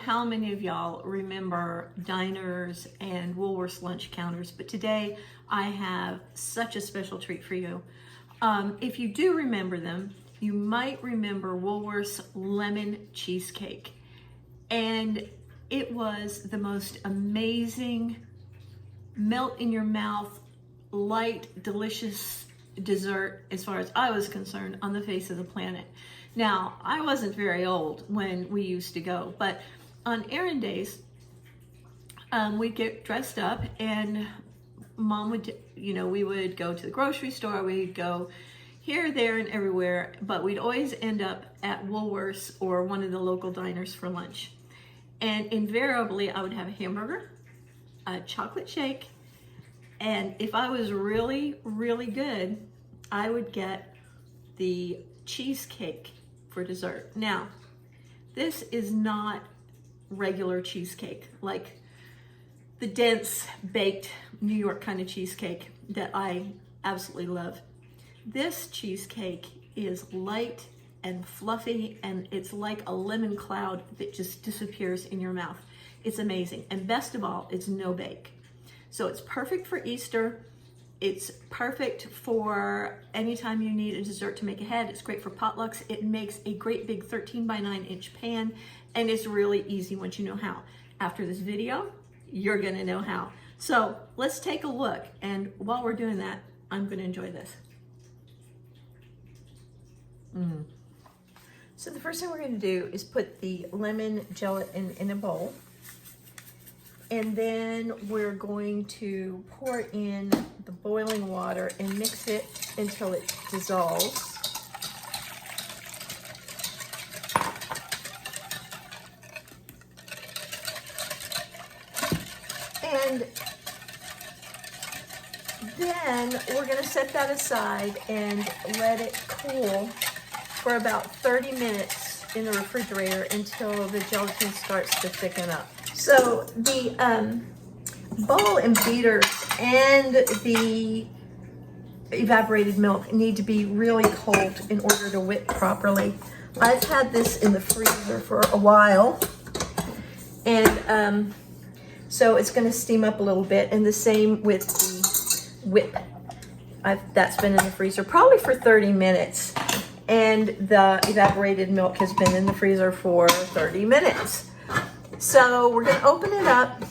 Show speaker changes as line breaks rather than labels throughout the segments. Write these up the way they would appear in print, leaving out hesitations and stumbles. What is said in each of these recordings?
how many of y'all remember diners and Woolworth's lunch counters, but today I have such a special treat for you. If you do remember them, you might remember Woolworth's lemon cheesecake. And it was the most amazing, melt in your mouth, light, delicious dessert, as far as I was concerned, on the face of the planet. Now, I wasn't very old when we used to go, but on errand days, we'd get dressed up and Mom would, we would go to the grocery store, we'd go here, there, and everywhere, but we'd always end up at Woolworth's or one of the local diners for lunch. And invariably, I would have a hamburger, a chocolate shake, and if I was really, really good, I would get the cheesecake for dessert. Now, this is not regular cheesecake, like the dense, baked New York kind of cheesecake that I absolutely love. This cheesecake is light and fluffy, and it's like a lemon cloud that just disappears in your mouth. It's amazing. And best of all, it's no bake. So it's perfect for Easter. It's perfect for anytime you need a dessert to make ahead. It's great for potlucks. It makes a great big 13 by 9 inch pan, and it's really easy once you know how. After this video, you're gonna know how. So let's take a look, and while we're doing that, I'm gonna enjoy this. So the first thing we're gonna do is put the lemon gelatin in a bowl. And then we're going to pour in the boiling water and mix it until it dissolves. And then we're going to set that aside and let it cool for about 30 minutes in the refrigerator until the gelatin starts to thicken up. So the bowl and beaters and the evaporated milk need to be really cold in order to whip properly. I've had this in the freezer for a while, and so it's going to steam up a little bit, and the same with the whip. That's been in the freezer probably for 30 minutes, and the evaporated milk has been in the freezer for 30 minutes. So we're going to open it up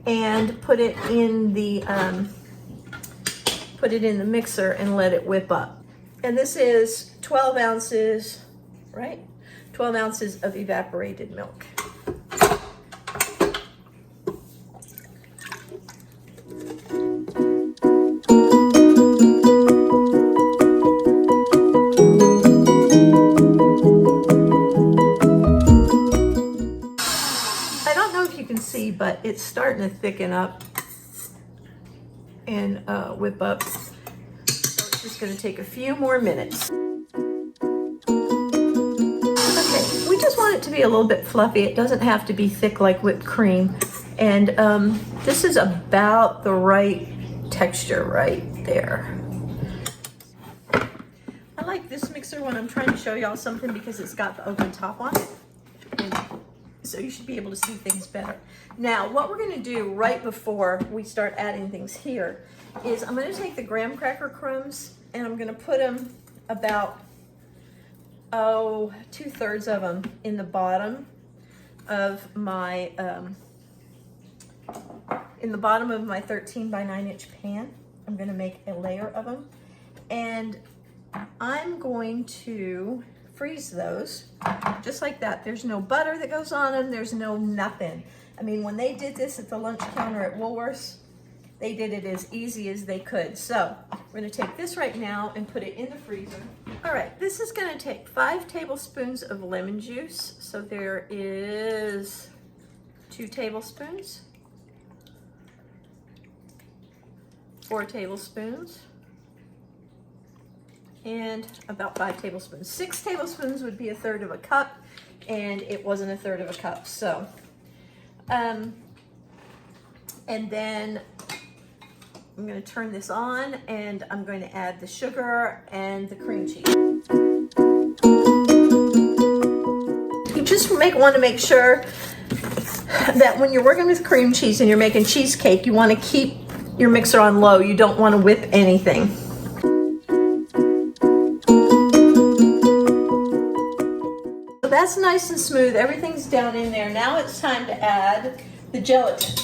and put it in the mixer and let it whip up. And this is 12 ounces, right? 12 ounces of evaporated milk. But it's starting to thicken up and whip up. So it's just going to take a few more minutes. Okay, we just want it to be a little bit fluffy. It doesn't have to be thick like whipped cream. And this is about the right texture right there. I like this mixer when I'm trying to show y'all something because it's got the open top on it. So you should be able to see things better. Now, what we're going to do right before we start adding things here is I'm going to take the graham cracker crumbs and I'm going to put them about, 2/3 of them in the bottom of my 13 by 9 inch pan. I'm going to make a layer of them, and I'm going to freeze those just like that. There's no butter that goes on them. There's no nothing. I mean, when they did this at the lunch counter at Woolworth's, they did it as easy as they could. So we're going to take this right now and put it in the freezer. All right, this is going to take 5 tablespoons of lemon juice. So there is 2 tablespoons, 4 tablespoons, and about 5 tablespoons. 6 tablespoons would be 1/3 of a cup, and it wasn't 1/3 of a cup. So, and then I'm going to turn this on, and I'm going to add the sugar and the cream cheese. You just want to make sure that when you're working with cream cheese and you're making cheesecake, you want to keep your mixer on low. You don't want to whip anything. So that's nice and smooth. Everything's down in there. Now it's time to add the gelatin.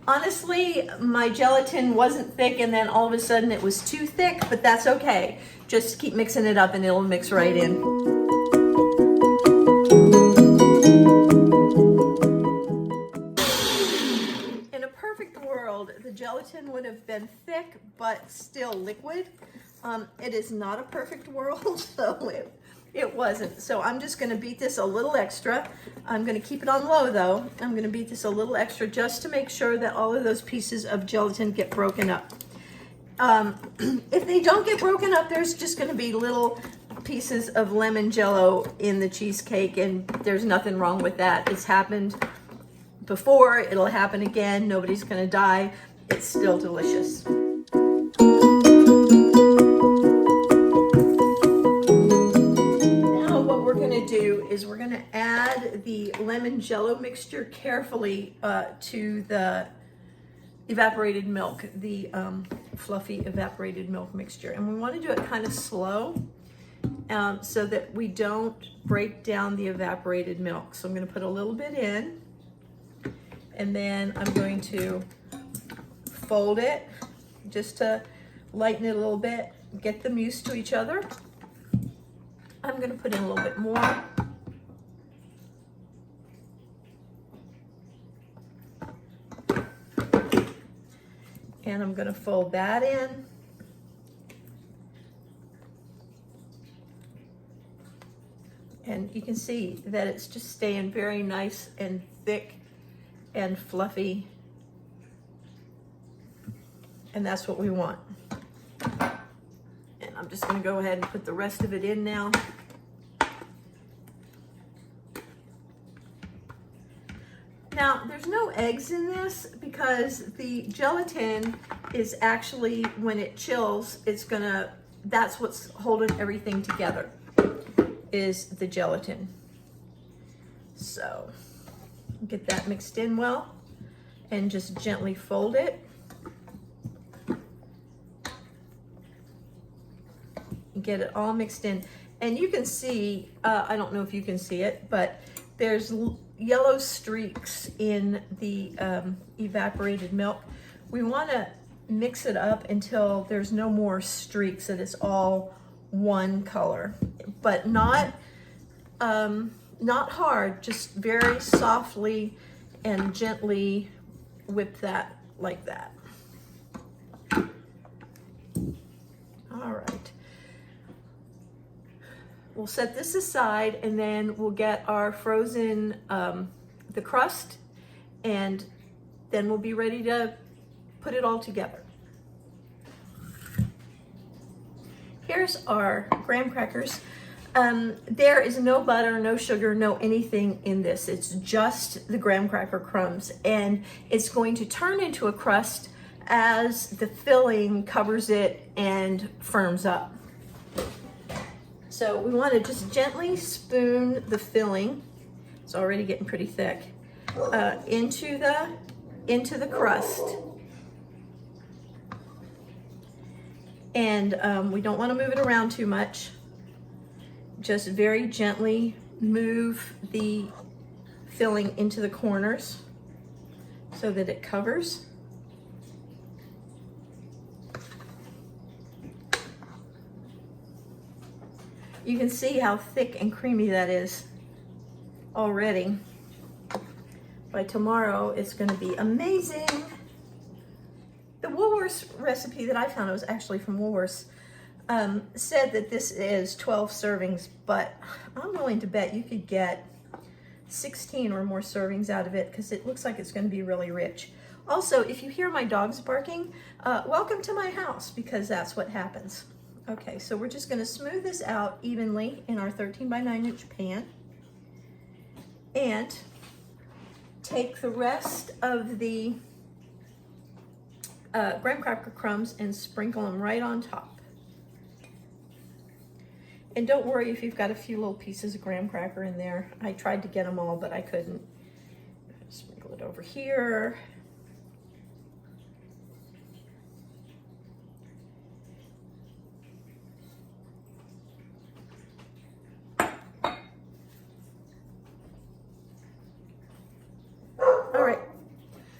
Honestly, my gelatin wasn't thick and then all of a sudden it was too thick, but that's okay. Just keep mixing it up and it'll mix right in. In a perfect world, the gelatin would have been thick but still liquid. It is not a perfect world, so it wasn't. So I'm just going to beat this a little extra. I'm going to keep it on low though. I'm going to beat this a little extra just to make sure that all of those pieces of gelatin get broken up. If they don't get broken up, there's just going to be little pieces of lemon Jello in the cheesecake, and there's nothing wrong with that. It's happened before, it'll happen again. Nobody's going to die. It's still delicious. Do is we're going to add the lemon Jello mixture carefully to the evaporated milk, the fluffy evaporated milk mixture, and we want to do it kind of slow so that we don't break down the evaporated milk. So I'm going to put a little bit in, and then I'm going to fold it just to lighten it a little bit, get them used to each other. I'm going to put in a little bit more. And I'm going to fold that in. And you can see that it's just staying very nice and thick and fluffy. And that's what we want. I'm just going to go ahead and put the rest of it in now. Now, there's no eggs in this because the gelatin is actually, when it chills, that's what's holding everything together, is the gelatin. So, get that mixed in well and just gently fold it. Get it all mixed in, and you can see, I don't know if you can see it, but there's yellow streaks in the evaporated milk. We want to mix it up until there's no more streaks, that it's all one color, but not hard, just very softly and gently whip that like that. All right. We'll set this aside, and then we'll get our frozen, the crust, and then we'll be ready to put it all together. Here's our graham crackers. There is no butter, no sugar, no anything in this. It's just the graham cracker crumbs, and it's going to turn into a crust as the filling covers it and firms up. So we want to just gently spoon the filling, it's already getting pretty thick, into the crust. And we don't want to move it around too much. Just very gently move the filling into the corners so that it covers. You can see how thick and creamy that is already. By tomorrow, it's going to be amazing. The Woolworth recipe that I found, it was actually from Woolworth, said that this is 12 servings, but I'm willing to bet you could get 16 or more servings out of it because it looks like it's going to be really rich. Also, if you hear my dogs barking, welcome to my house, because that's what happens. Okay, so we're just going to smooth this out evenly in our 13 by 9 inch pan, and take the rest of the graham cracker crumbs and sprinkle them right on top. And don't worry if you've got a few little pieces of graham cracker in there. I tried to get them all, but I couldn't. Sprinkle it over here. All right,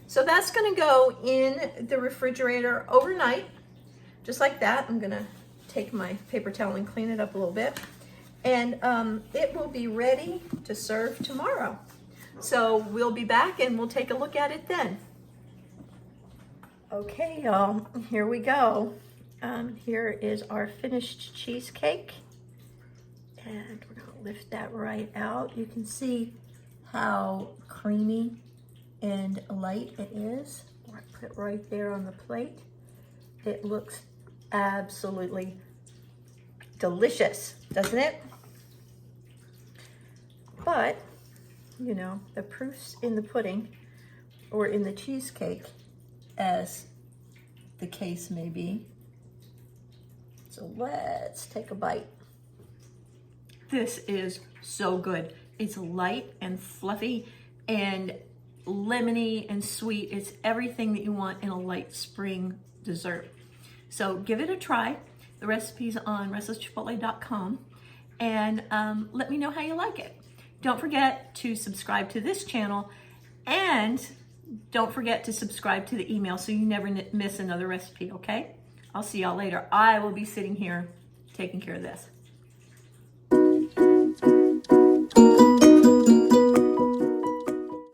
so that's gonna go in the refrigerator overnight, just like that. I'm gonna take my paper towel and clean it up a little bit. And it will be ready to serve tomorrow. So we'll be back and we'll take a look at it then. Okay, y'all, here we go. Here is our finished cheesecake. And we're gonna lift that right out. You can see how creamy and light it is. I put it right there on the plate. It looks absolutely delicious, doesn't it? But, you know, the proof's in the pudding or in the cheesecake, as the case may be. So let's take a bite. This is so good. It's light and fluffy and lemony and sweet. It's everything that you want in a light spring dessert. So give it a try. The recipe's on restlesschipotle.com, and let me know how you like it. Don't forget to subscribe to this channel, and don't forget to subscribe to the email so you never miss another recipe, okay? I'll see y'all later. I will be sitting here taking care of this.